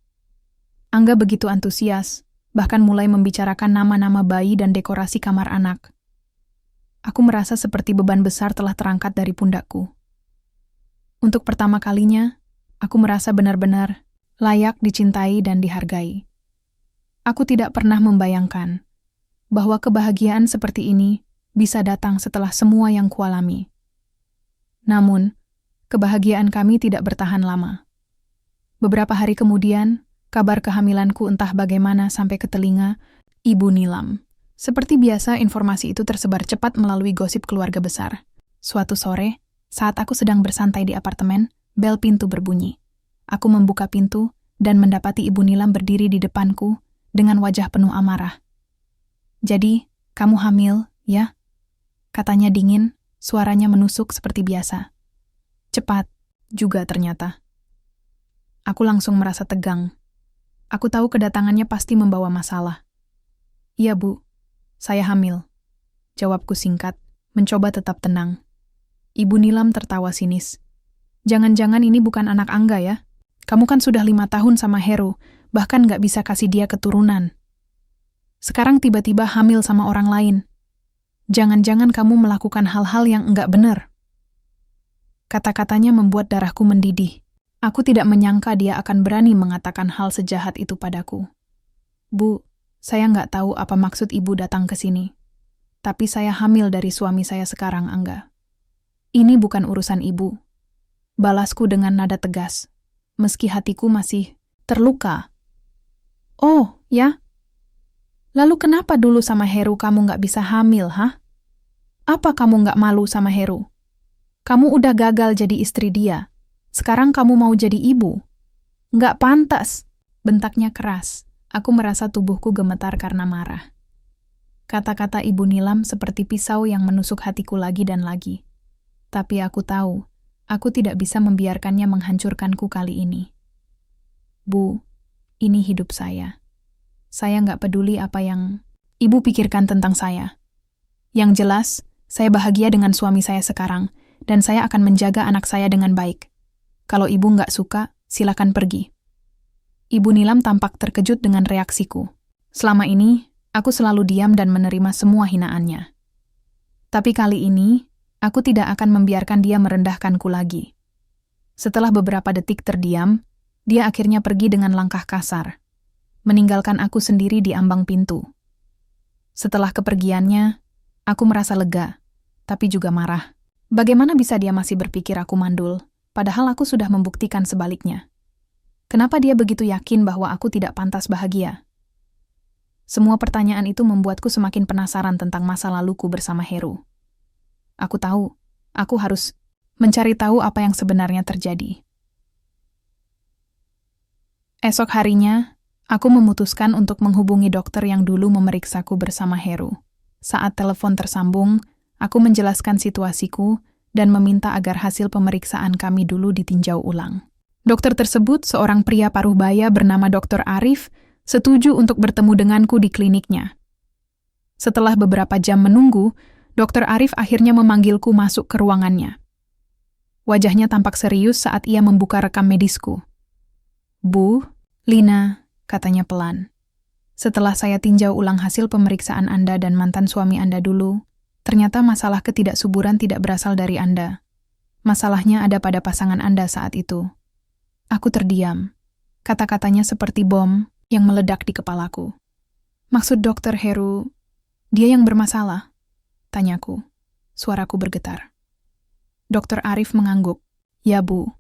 Angga begitu antusias, bahkan mulai membicarakan nama-nama bayi dan dekorasi kamar anak. Aku merasa seperti beban besar telah terangkat dari pundakku. Untuk pertama kalinya, aku merasa benar-benar layak dicintai dan dihargai. Aku tidak pernah membayangkan bahwa kebahagiaan seperti ini bisa datang setelah semua yang kualami. Namun, kebahagiaan kami tidak bertahan lama. Beberapa hari kemudian, kabar kehamilanku entah bagaimana sampai ke telinga Ibu Nilam. Seperti biasa, informasi itu tersebar cepat melalui gosip keluarga besar. Suatu sore, saat aku sedang bersantai di apartemen, bel pintu berbunyi. Aku membuka pintu dan mendapati Ibu Nilam berdiri di depanku dengan wajah penuh amarah. "Jadi, kamu hamil, ya?" Katanya dingin, suaranya menusuk seperti biasa. Cepat juga ternyata. Aku langsung merasa tegang. Aku tahu kedatangannya pasti membawa masalah. "Iya, Bu. Saya hamil," jawabku singkat, mencoba tetap tenang. Ibu Nilam tertawa sinis. "Jangan-jangan ini bukan anak Angga ya? Kamu kan sudah 5 tahun sama Heru, bahkan nggak bisa kasih dia keturunan. Sekarang tiba-tiba hamil sama orang lain. Jangan-jangan kamu melakukan hal-hal yang enggak benar." Kata-katanya membuat darahku mendidih. Aku tidak menyangka dia akan berani mengatakan hal sejahat itu padaku. "Bu, saya nggak tahu apa maksud ibu datang ke sini. Tapi saya hamil dari suami saya sekarang, Angga. Ini bukan urusan ibu." Balasku dengan nada tegas, meski hatiku masih terluka. "Oh, ya? Lalu kenapa dulu sama Heru kamu nggak bisa hamil, hah? Apa kamu nggak malu sama Heru? Kamu udah gagal jadi istri dia. Sekarang kamu mau jadi ibu? Nggak pantas," bentaknya keras. Aku merasa tubuhku gemetar karena marah. Kata-kata Ibu Nilam seperti pisau yang menusuk hatiku lagi dan lagi. Tapi aku tahu, aku tidak bisa membiarkannya menghancurkanku kali ini. "Bu, ini hidup saya. Saya nggak peduli apa yang ibu pikirkan tentang saya. Yang jelas, saya bahagia dengan suami saya sekarang, dan saya akan menjaga anak saya dengan baik. Kalau ibu nggak suka, silakan pergi." Ibu Nilam tampak terkejut dengan reaksiku. Selama ini, aku selalu diam dan menerima semua hinaannya. Tapi kali ini, aku tidak akan membiarkan dia merendahkanku lagi. Setelah beberapa detik terdiam, dia akhirnya pergi dengan langkah kasar, meninggalkan aku sendiri di ambang pintu. Setelah kepergiannya, aku merasa lega, tapi juga marah. Bagaimana bisa dia masih berpikir aku mandul, padahal aku sudah membuktikan sebaliknya? Kenapa dia begitu yakin bahwa aku tidak pantas bahagia? Semua pertanyaan itu membuatku semakin penasaran tentang masa laluku bersama Heru. Aku tahu, aku harus mencari tahu apa yang sebenarnya terjadi. Esok harinya, aku memutuskan untuk menghubungi dokter yang dulu memeriksaku bersama Heru. Saat telepon tersambung, aku menjelaskan situasiku dan meminta agar hasil pemeriksaan kami dulu ditinjau ulang. Dokter tersebut, seorang pria paruh baya bernama Dr. Arif, setuju untuk bertemu denganku di kliniknya. Setelah beberapa jam menunggu, Dr. Arif akhirnya memanggilku masuk ke ruangannya. Wajahnya tampak serius saat ia membuka rekam medisku. "Bu, Lina," katanya pelan. "Setelah saya tinjau ulang hasil pemeriksaan Anda dan mantan suami Anda dulu, ternyata masalah ketidaksuburan tidak berasal dari Anda. Masalahnya ada pada pasangan Anda saat itu." Aku terdiam. Kata-katanya seperti bom yang meledak di kepalaku. "Maksud Dokter Heru, dia yang bermasalah?" tanyaku. Suaraku bergetar. Dokter Arif mengangguk. "Ya, Bu.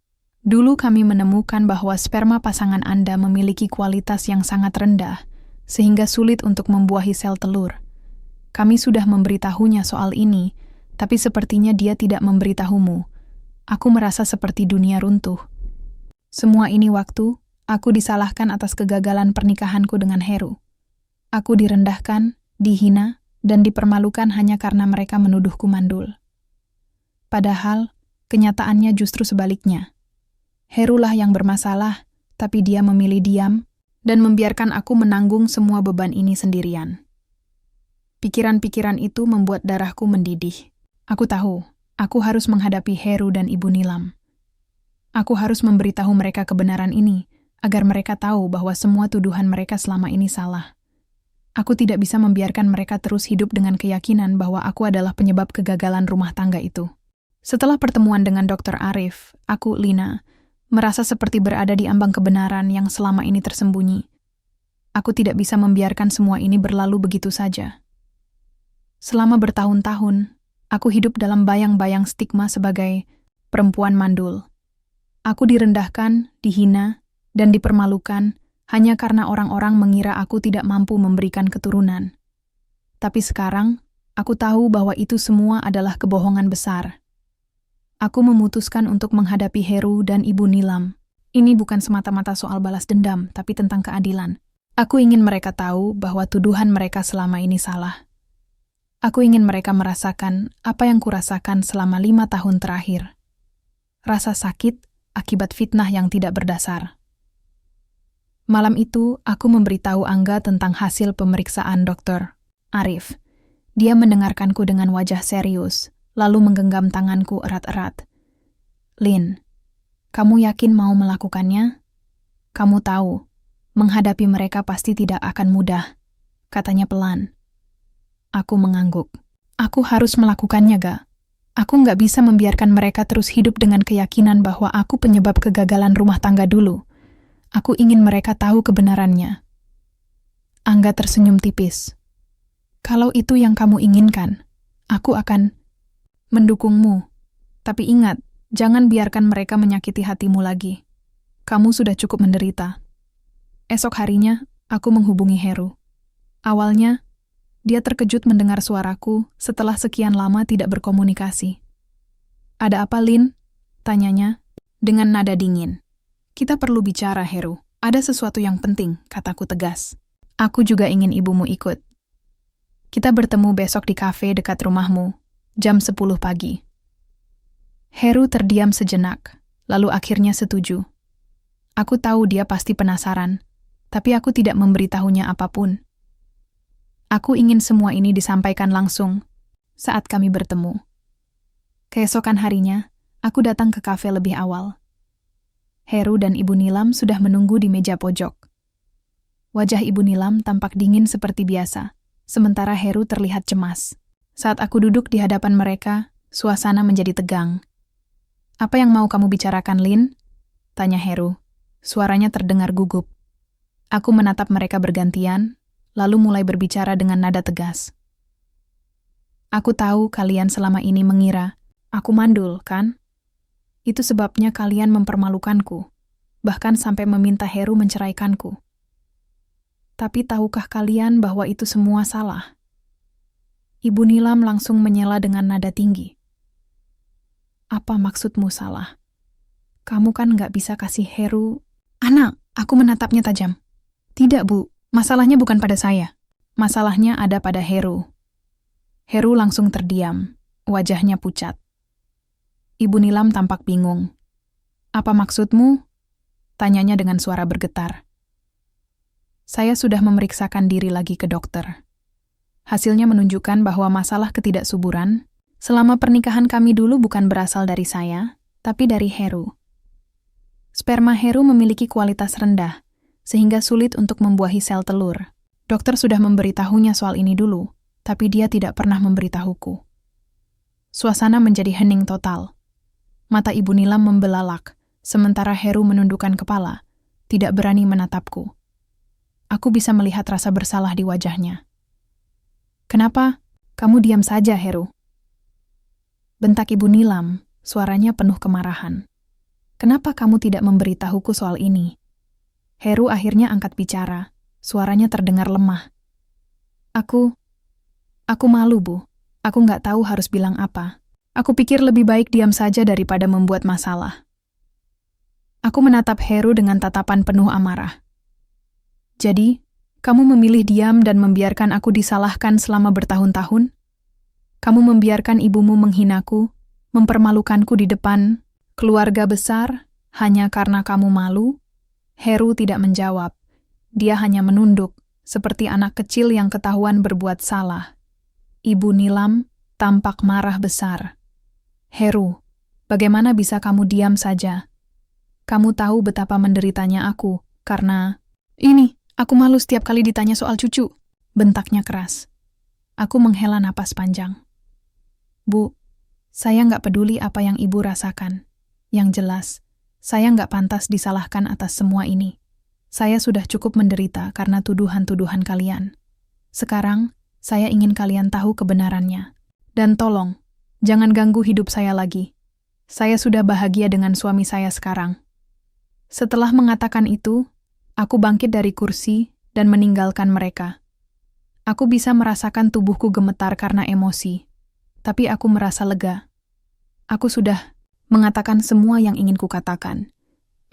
Dulu kami menemukan bahwa sperma pasangan Anda memiliki kualitas yang sangat rendah, sehingga sulit untuk membuahi sel telur. Kami sudah memberitahunya soal ini, tapi sepertinya dia tidak memberitahumu. Aku merasa seperti dunia runtuh. Semua ini waktu aku disalahkan atas kegagalan pernikahanku dengan Heru. Aku direndahkan, dihina, dan dipermalukan hanya karena mereka menuduhku mandul. Padahal, kenyataannya justru sebaliknya. Herulah yang bermasalah, tapi dia memilih diam dan membiarkan aku menanggung semua beban ini sendirian. Pikiran-pikiran itu membuat darahku mendidih. Aku tahu, aku harus menghadapi Heru dan Ibu Nilam. Aku harus memberitahu mereka kebenaran ini, agar mereka tahu bahwa semua tuduhan mereka selama ini salah. Aku tidak bisa membiarkan mereka terus hidup dengan keyakinan bahwa aku adalah penyebab kegagalan rumah tangga itu. Setelah pertemuan dengan Dr. Arif, aku, Lina, merasa seperti berada di ambang kebenaran yang selama ini tersembunyi. Aku tidak bisa membiarkan semua ini berlalu begitu saja. Selama bertahun-tahun, aku hidup dalam bayang-bayang stigma sebagai perempuan mandul. Aku direndahkan, dihina, dan dipermalukan hanya karena orang-orang mengira aku tidak mampu memberikan keturunan. Tapi sekarang, aku tahu bahwa itu semua adalah kebohongan besar. Aku memutuskan untuk menghadapi Heru dan Ibu Nilam. Ini bukan semata-mata soal balas dendam, tapi tentang keadilan. Aku ingin mereka tahu bahwa tuduhan mereka selama ini salah. Aku ingin mereka merasakan apa yang kurasakan selama 5 tahun terakhir. Rasa sakit akibat fitnah yang tidak berdasar. Malam itu, aku memberitahu Angga tentang hasil pemeriksaan Dr. Arif. Dia mendengarkanku dengan wajah serius, lalu menggenggam tanganku erat-erat. Lin, kamu yakin mau melakukannya? Kamu tahu, menghadapi mereka pasti tidak akan mudah, katanya pelan. Aku mengangguk. Aku harus melakukannya, Ga. Aku nggak bisa membiarkan mereka terus hidup dengan keyakinan bahwa aku penyebab kegagalan rumah tangga dulu. Aku ingin mereka tahu kebenarannya. Angga tersenyum tipis. Kalau itu yang kamu inginkan, aku akan mendukungmu. Tapi ingat, jangan biarkan mereka menyakiti hatimu lagi. Kamu sudah cukup menderita. Esok harinya, aku menghubungi Heru. Awalnya, dia terkejut mendengar suaraku setelah sekian lama tidak berkomunikasi. Ada apa, Lin? Tanyanya, dengan nada dingin. Kita perlu bicara, Heru. Ada sesuatu yang penting, kataku tegas. Aku juga ingin ibumu ikut. Kita bertemu besok di kafe dekat rumahmu, jam 10 pagi. Heru terdiam sejenak, lalu akhirnya setuju. Aku tahu dia pasti penasaran, tapi aku tidak memberitahunya apapun. Aku ingin semua ini disampaikan langsung saat kami bertemu. Keesokan harinya, aku datang ke kafe lebih awal. Heru dan Ibu Nilam sudah menunggu di meja pojok. Wajah Ibu Nilam tampak dingin seperti biasa, sementara Heru terlihat cemas. Saat aku duduk di hadapan mereka, suasana menjadi tegang. Apa yang mau kamu bicarakan, Lin? Tanya Heru. Suaranya terdengar gugup. Aku menatap mereka bergantian, lalu mulai berbicara dengan nada tegas. Aku tahu kalian selama ini mengira aku mandul, kan? Itu sebabnya kalian mempermalukanku, bahkan sampai meminta Heru menceraikanku. Tapi tahukah kalian bahwa itu semua salah? Ibu Nilam langsung menyela dengan nada tinggi. Apa maksudmu salah? Kamu kan nggak bisa kasih Heru... Anak, aku menatapnya tajam. Tidak, Bu. Masalahnya bukan pada saya. Masalahnya ada pada Heru. Heru langsung terdiam, wajahnya pucat. Ibu Nilam tampak bingung. Apa maksudmu? Tanyanya dengan suara bergetar. Saya sudah memeriksakan diri lagi ke dokter. Hasilnya menunjukkan bahwa masalah ketidaksuburan selama pernikahan kami dulu bukan berasal dari saya, tapi dari Heru. Sperma Heru memiliki kualitas rendah, sehingga sulit untuk membuahi sel telur. Dokter sudah memberitahunya soal ini dulu, tapi dia tidak pernah memberitahuku. Suasana menjadi hening total. Mata Ibu Nilam membelalak, sementara Heru menundukkan kepala, tidak berani menatapku. Aku bisa melihat rasa bersalah di wajahnya. Kenapa? Kamu diam saja, Heru. Bentak Ibu Nilam, suaranya penuh kemarahan. kenapa kamu tidak memberitahuku soal ini? Heru akhirnya angkat bicara, suaranya terdengar lemah. Aku malu, Bu. Aku nggak tahu harus bilang apa. Aku pikir lebih baik diam saja daripada membuat masalah. Aku menatap Heru dengan tatapan penuh amarah. Jadi, kamu memilih diam dan membiarkan aku disalahkan selama bertahun-tahun? Kamu membiarkan ibumu menghinaku, mempermalukanku di depan keluarga besar, hanya karena kamu malu? Heru tidak menjawab. Dia hanya menunduk, seperti anak kecil yang ketahuan berbuat salah. Ibu Nilam tampak marah besar. Heru, bagaimana bisa kamu diam saja? Kamu tahu betapa menderitanya aku, karena... Ini, aku malu setiap kali ditanya soal cucu. Bentaknya keras. Aku menghela napas panjang. Bu, saya nggak peduli apa yang ibu rasakan. Yang jelas, saya nggak pantas disalahkan atas semua ini. Saya sudah cukup menderita karena tuduhan-tuduhan kalian. Sekarang, saya ingin kalian tahu kebenarannya. Dan tolong, jangan ganggu hidup saya lagi. Saya sudah bahagia dengan suami saya sekarang. Setelah mengatakan itu, aku bangkit dari kursi dan meninggalkan mereka. Aku bisa merasakan tubuhku gemetar karena emosi. Tapi aku merasa lega. Aku sudah mengatakan semua yang ingin kukatakan.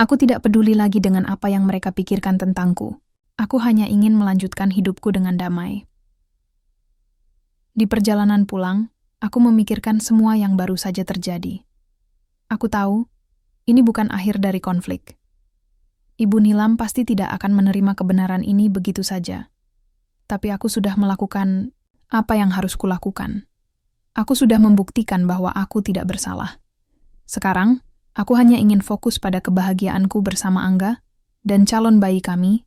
Aku tidak peduli lagi dengan apa yang mereka pikirkan tentangku. Aku hanya ingin melanjutkan hidupku dengan damai. Di perjalanan pulang, aku memikirkan semua yang baru saja terjadi. Aku tahu, ini bukan akhir dari konflik. Ibu Nilam pasti tidak akan menerima kebenaran ini begitu saja. Tapi aku sudah melakukan apa yang harus kulakukan. Aku sudah membuktikan bahwa aku tidak bersalah. Sekarang, aku hanya ingin fokus pada kebahagiaanku bersama Angga dan calon bayi kami.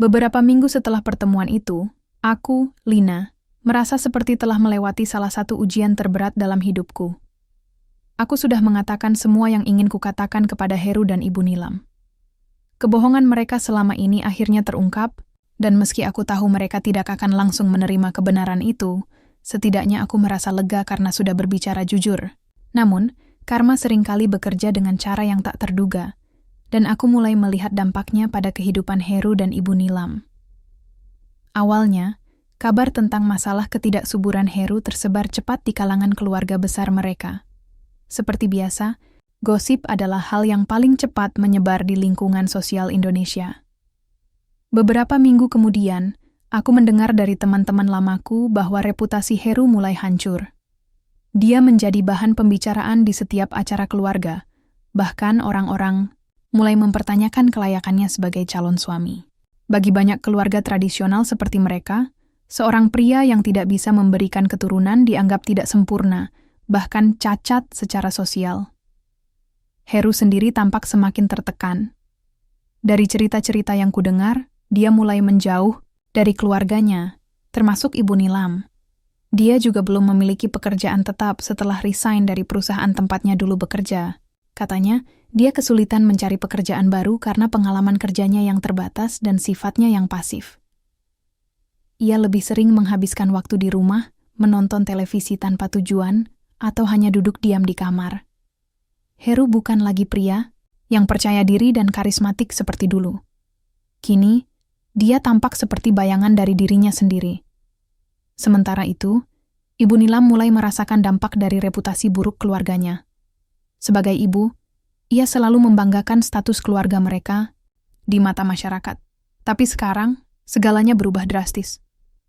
Beberapa minggu setelah pertemuan itu, aku, Lina, merasa seperti telah melewati salah satu ujian terberat dalam hidupku. Aku sudah mengatakan semua yang ingin kukatakan kepada Heru dan Ibu Nilam. Kebohongan mereka selama ini akhirnya terungkap, dan meski aku tahu mereka tidak akan langsung menerima kebenaran itu, setidaknya aku merasa lega karena sudah berbicara jujur. Namun, karma seringkali bekerja dengan cara yang tak terduga, dan aku mulai melihat dampaknya pada kehidupan Heru dan Ibu Nilam. Awalnya, kabar tentang masalah ketidaksuburan Heru tersebar cepat di kalangan keluarga besar mereka. Seperti biasa, gosip adalah hal yang paling cepat menyebar di lingkungan sosial Indonesia. Beberapa minggu kemudian, aku mendengar dari teman-teman lamaku bahwa reputasi Heru mulai hancur. Dia menjadi bahan pembicaraan di setiap acara keluarga, bahkan orang-orang mulai mempertanyakan kelayakannya sebagai calon suami. Bagi banyak keluarga tradisional seperti mereka, seorang pria yang tidak bisa memberikan keturunan dianggap tidak sempurna, bahkan cacat secara sosial. Heru sendiri tampak semakin tertekan. Dari cerita-cerita yang kudengar, dia mulai menjauh dari keluarganya, termasuk Ibu Nilam. Dia juga belum memiliki pekerjaan tetap setelah resign dari perusahaan tempatnya dulu bekerja. Katanya, dia kesulitan mencari pekerjaan baru karena pengalaman kerjanya yang terbatas dan sifatnya yang pasif. Ia lebih sering menghabiskan waktu di rumah, menonton televisi tanpa tujuan, atau hanya duduk diam di kamar. Heru bukan lagi pria yang percaya diri dan karismatik seperti dulu. Kini, dia tampak seperti bayangan dari dirinya sendiri. Sementara itu, Ibu Nilam mulai merasakan dampak dari reputasi buruk keluarganya. Sebagai ibu, ia selalu membanggakan status keluarga mereka di mata masyarakat. Tapi sekarang, segalanya berubah drastis.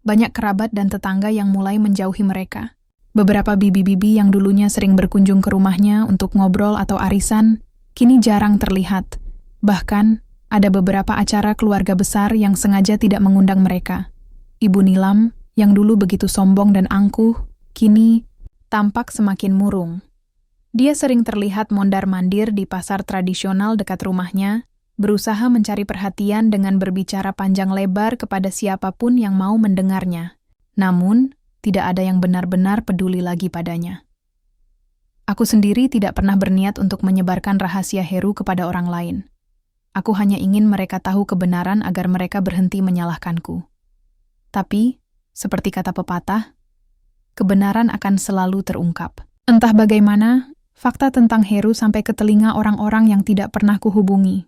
Banyak kerabat dan tetangga yang mulai menjauhi mereka. Beberapa bibi-bibi yang dulunya sering berkunjung ke rumahnya untuk ngobrol atau arisan, kini jarang terlihat. Bahkan, ada beberapa acara keluarga besar yang sengaja tidak mengundang mereka. Ibu Nilam, yang dulu begitu sombong dan angkuh, kini tampak semakin murung. Dia sering terlihat mondar-mandir di pasar tradisional dekat rumahnya, berusaha mencari perhatian dengan berbicara panjang lebar kepada siapapun yang mau mendengarnya. Namun, tidak ada yang benar-benar peduli lagi padanya. Aku sendiri tidak pernah berniat untuk menyebarkan rahasia Heru kepada orang lain. Aku hanya ingin mereka tahu kebenaran agar mereka berhenti menyalahkanku. Tapi, seperti kata pepatah, kebenaran akan selalu terungkap. Entah bagaimana, Fakta tentang Heru sampai ke telinga orang-orang yang tidak pernah kuhubungi.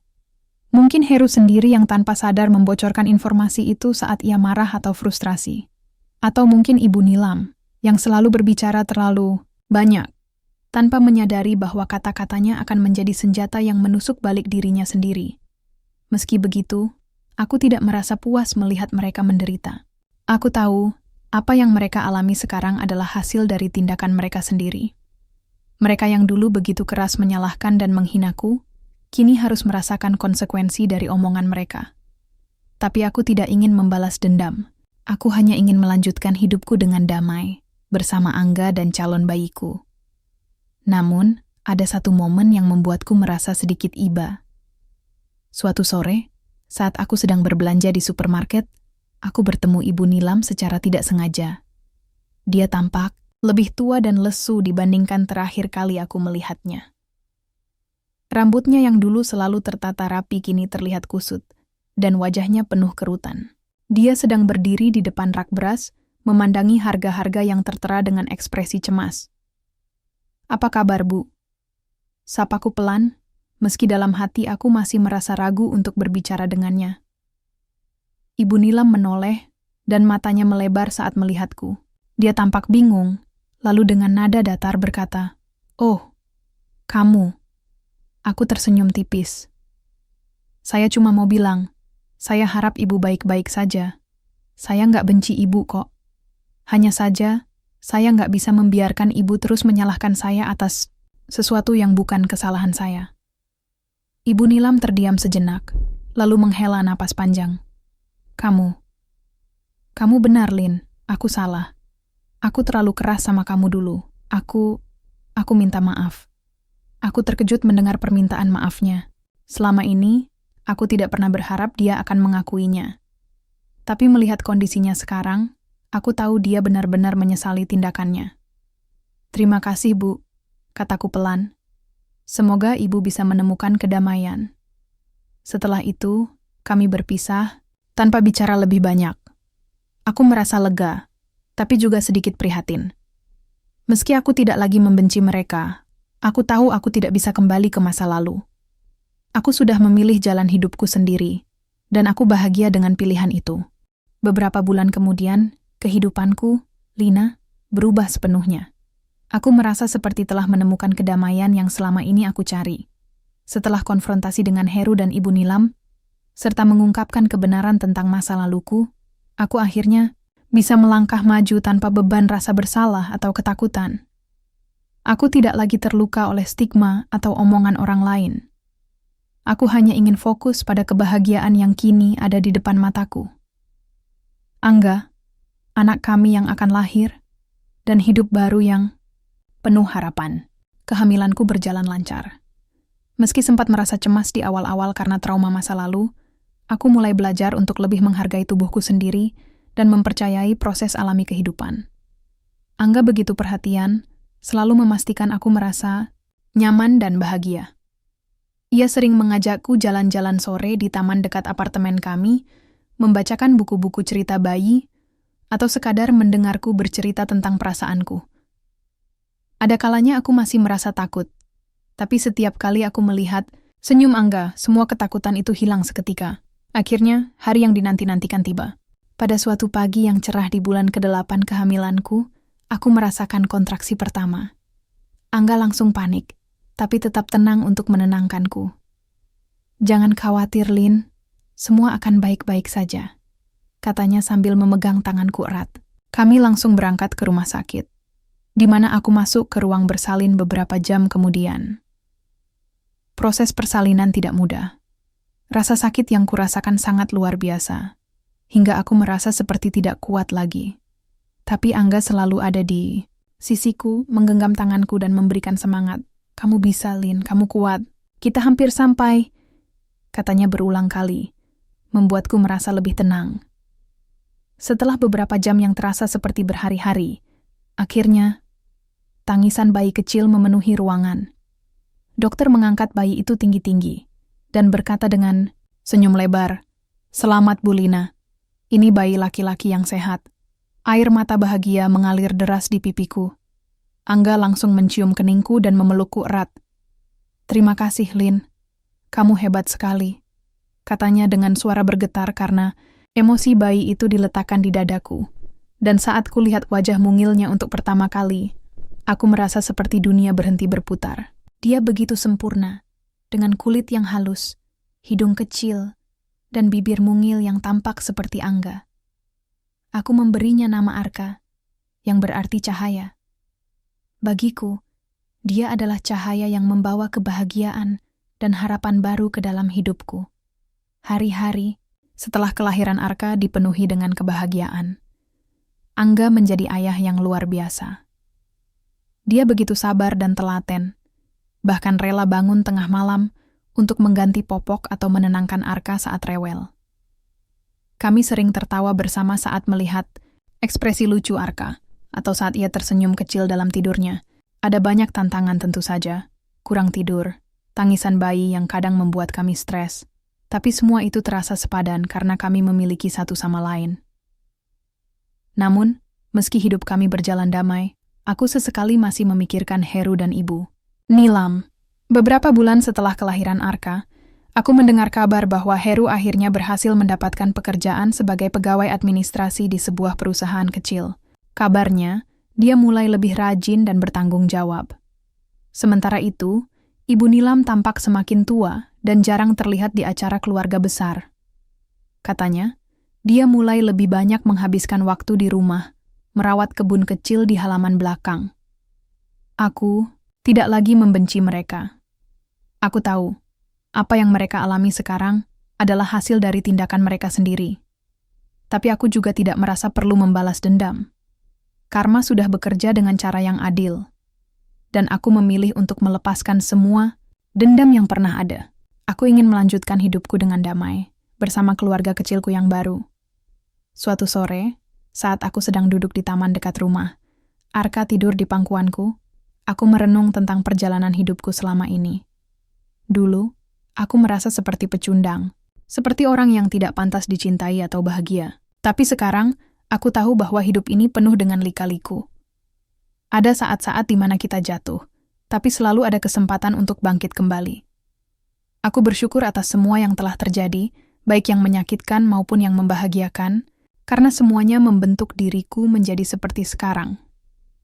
Mungkin Heru sendiri yang tanpa sadar membocorkan informasi itu saat ia marah atau frustrasi. Atau mungkin Ibu Nilam, yang selalu berbicara terlalu banyak, tanpa menyadari bahwa kata-katanya akan menjadi senjata yang menusuk balik dirinya sendiri. Meski begitu, aku tidak merasa puas melihat mereka menderita. Aku tahu, apa yang mereka alami sekarang adalah hasil dari tindakan mereka sendiri. Mereka yang dulu begitu keras menyalahkan dan menghinaku, kini harus merasakan konsekuensi dari omongan mereka. Tapi aku tidak ingin membalas dendam. Aku hanya ingin melanjutkan hidupku dengan damai, bersama Angga dan calon bayiku. Namun, ada satu momen yang membuatku merasa sedikit iba. Suatu sore, saat aku sedang berbelanja di supermarket, aku bertemu Ibu Nilam secara tidak sengaja. Dia tampak lebih tua dan lesu dibandingkan terakhir kali aku melihatnya. Rambutnya yang dulu selalu tertata rapi kini terlihat kusut, dan wajahnya penuh kerutan. Dia sedang berdiri di depan rak beras, memandangi harga-harga yang tertera dengan ekspresi cemas. "Apa kabar, Bu?" Sapaku pelan, meski dalam hati aku masih merasa ragu untuk berbicara dengannya. Ibu Nilam menoleh, dan matanya melebar saat melihatku. Dia tampak bingung, lalu dengan nada datar berkata, "Oh, kamu." Aku tersenyum tipis. "Saya cuma mau bilang, saya harap Ibu baik-baik saja. Saya nggak benci Ibu kok. Hanya saja, saya nggak bisa membiarkan Ibu terus menyalahkan saya atas sesuatu yang bukan kesalahan saya." Ibu Nilam terdiam sejenak, lalu menghela napas panjang. Kamu benar, Lin. Aku salah. Aku terlalu keras sama kamu dulu. Aku minta maaf. Aku terkejut mendengar permintaan maafnya. Selama ini, aku tidak pernah berharap dia akan mengakuinya. Tapi melihat kondisinya sekarang, aku tahu dia benar-benar menyesali tindakannya. "Terima kasih, Bu," kataku pelan. "Semoga Ibu bisa menemukan kedamaian." Setelah itu, kami berpisah tanpa bicara lebih banyak. Aku merasa lega, tapi juga sedikit prihatin. Meski aku tidak lagi membenci mereka, aku tahu aku tidak bisa kembali ke masa lalu. Aku sudah memilih jalan hidupku sendiri, dan aku bahagia dengan pilihan itu. Beberapa bulan kemudian, kehidupanku, Lina, berubah sepenuhnya. Aku merasa seperti telah menemukan kedamaian yang selama ini aku cari. Setelah konfrontasi dengan Heru dan Ibu Nilam, serta mengungkapkan kebenaran tentang masa laluku, aku akhirnya bisa melangkah maju tanpa beban rasa bersalah atau ketakutan. Aku tidak lagi terluka oleh stigma atau omongan orang lain. Aku hanya ingin fokus pada kebahagiaan yang kini ada di depan mataku. Angga, anak kami yang akan lahir, dan hidup baru yang penuh harapan. Kehamilanku berjalan lancar. Meski sempat merasa cemas di awal-awal karena trauma masa lalu, aku mulai belajar untuk lebih menghargai tubuhku sendiri dan mempercayai proses alami kehidupan. Angga begitu perhatian, selalu memastikan aku merasa nyaman dan bahagia. Ia sering mengajakku jalan-jalan sore di taman dekat apartemen kami, membacakan buku-buku cerita bayi, atau sekadar mendengarku bercerita tentang perasaanku. Ada kalanya aku masih merasa takut, tapi setiap kali aku melihat senyum Angga, semua ketakutan itu hilang seketika. Akhirnya, hari yang dinanti-nantikan tiba. Pada suatu pagi yang cerah di bulan ke-8 kehamilanku, aku merasakan kontraksi pertama. Angga langsung panik, tapi tetap tenang untuk menenangkanku. "Jangan khawatir, Lin. Semua akan baik-baik saja," katanya sambil memegang tanganku erat. Kami langsung berangkat ke rumah sakit, di mana aku masuk ke ruang bersalin beberapa jam kemudian. Proses persalinan tidak mudah. Rasa sakit yang kurasakan sangat luar biasa, hingga aku merasa seperti tidak kuat lagi. Tapi Angga selalu ada di sisiku, menggenggam tanganku dan memberikan semangat. "Kamu bisa, Lin, kamu kuat. Kita hampir sampai," katanya berulang kali, membuatku merasa lebih tenang. Setelah beberapa jam yang terasa seperti berhari-hari, akhirnya, tangisan bayi kecil memenuhi ruangan. Dokter mengangkat bayi itu tinggi-tinggi dan berkata dengan senyum lebar, "Selamat, Bu Lina. Ini bayi laki-laki yang sehat." Air mata bahagia mengalir deras di pipiku. Angga langsung mencium keningku dan memelukku erat. "Terima kasih, Lin. Kamu hebat sekali," katanya dengan suara bergetar karena emosi bayi itu diletakkan di dadaku. Dan saat kulihat wajah mungilnya untuk pertama kali, aku merasa seperti dunia berhenti berputar. Dia begitu sempurna, dengan kulit yang halus, hidung kecil, dan bibir mungil yang tampak seperti Angga. Aku memberinya nama Arka, yang berarti cahaya. Bagiku, dia adalah cahaya yang membawa kebahagiaan dan harapan baru ke dalam hidupku. Hari-hari setelah kelahiran Arka dipenuhi dengan kebahagiaan. Angga menjadi ayah yang luar biasa. Dia begitu sabar dan telaten, bahkan rela bangun tengah malam untuk mengganti popok atau menenangkan Arka saat rewel. Kami sering tertawa bersama saat melihat ekspresi lucu Arka, atau saat ia tersenyum kecil dalam tidurnya. Ada banyak tantangan tentu saja, kurang tidur, tangisan bayi yang kadang membuat kami stres, tapi semua itu terasa sepadan karena kami memiliki satu sama lain. Namun, meski hidup kami berjalan damai, aku sesekali masih memikirkan Heru dan ibu. Nilam. Beberapa bulan setelah kelahiran Arka, aku mendengar kabar bahwa Heru akhirnya berhasil mendapatkan pekerjaan sebagai pegawai administrasi di sebuah perusahaan kecil. Kabarnya, dia mulai lebih rajin dan bertanggung jawab. Sementara itu, Ibu Nilam tampak semakin tua dan jarang terlihat di acara keluarga besar. Katanya, dia mulai lebih banyak menghabiskan waktu di rumah, merawat kebun kecil di halaman belakang. Aku tidak lagi membenci mereka. Aku tahu, apa yang mereka alami sekarang adalah hasil dari tindakan mereka sendiri. Tapi aku juga tidak merasa perlu membalas dendam. Karma sudah bekerja dengan cara yang adil. Dan aku memilih untuk melepaskan semua dendam yang pernah ada. Aku ingin melanjutkan hidupku dengan damai, bersama keluarga kecilku yang baru. Suatu sore, saat aku sedang duduk di taman dekat rumah, Arka tidur di pangkuanku, aku merenung tentang perjalanan hidupku selama ini. Dulu, aku merasa seperti pecundang, seperti orang yang tidak pantas dicintai atau bahagia. Tapi sekarang, aku tahu bahwa hidup ini penuh dengan lika-liku. Ada saat-saat di mana kita jatuh, tapi selalu ada kesempatan untuk bangkit kembali. Aku bersyukur atas semua yang telah terjadi, baik yang menyakitkan maupun yang membahagiakan, karena semuanya membentuk diriku menjadi seperti sekarang.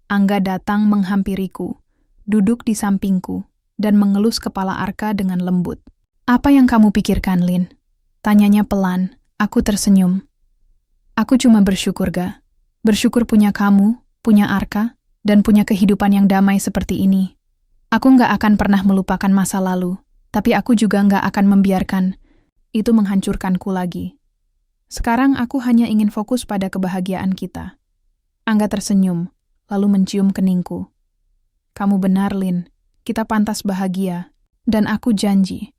Angga datang menghampiriku, duduk di sampingku, dan mengelus kepala Arka dengan lembut. "Apa yang kamu pikirkan, Lin?" Tanyanya pelan. Aku tersenyum. "Aku cuma bersyukur, Ga. Bersyukur punya kamu, punya Arka, dan punya kehidupan yang damai seperti ini. Aku nggak akan pernah melupakan masa lalu, tapi aku juga nggak akan membiarkan itu menghancurkanku lagi. Sekarang aku hanya ingin fokus pada kebahagiaan kita." Angga tersenyum, lalu mencium keningku. "Kamu benar, Lin. Kita pantas bahagia, dan aku janji,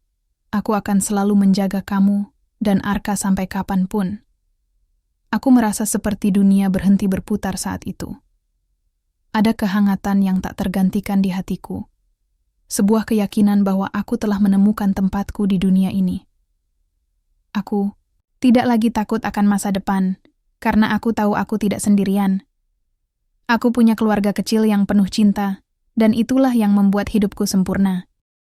aku akan selalu menjaga kamu dan Arka sampai kapanpun." Aku merasa seperti dunia berhenti berputar saat itu. Ada kehangatan yang tak tergantikan di hatiku. Sebuah keyakinan bahwa aku telah menemukan tempatku di dunia ini. Aku tidak lagi takut akan masa depan, karena aku tahu aku tidak sendirian. Aku punya keluarga kecil yang penuh cinta, dan itulah yang membuat hidupku sempurna.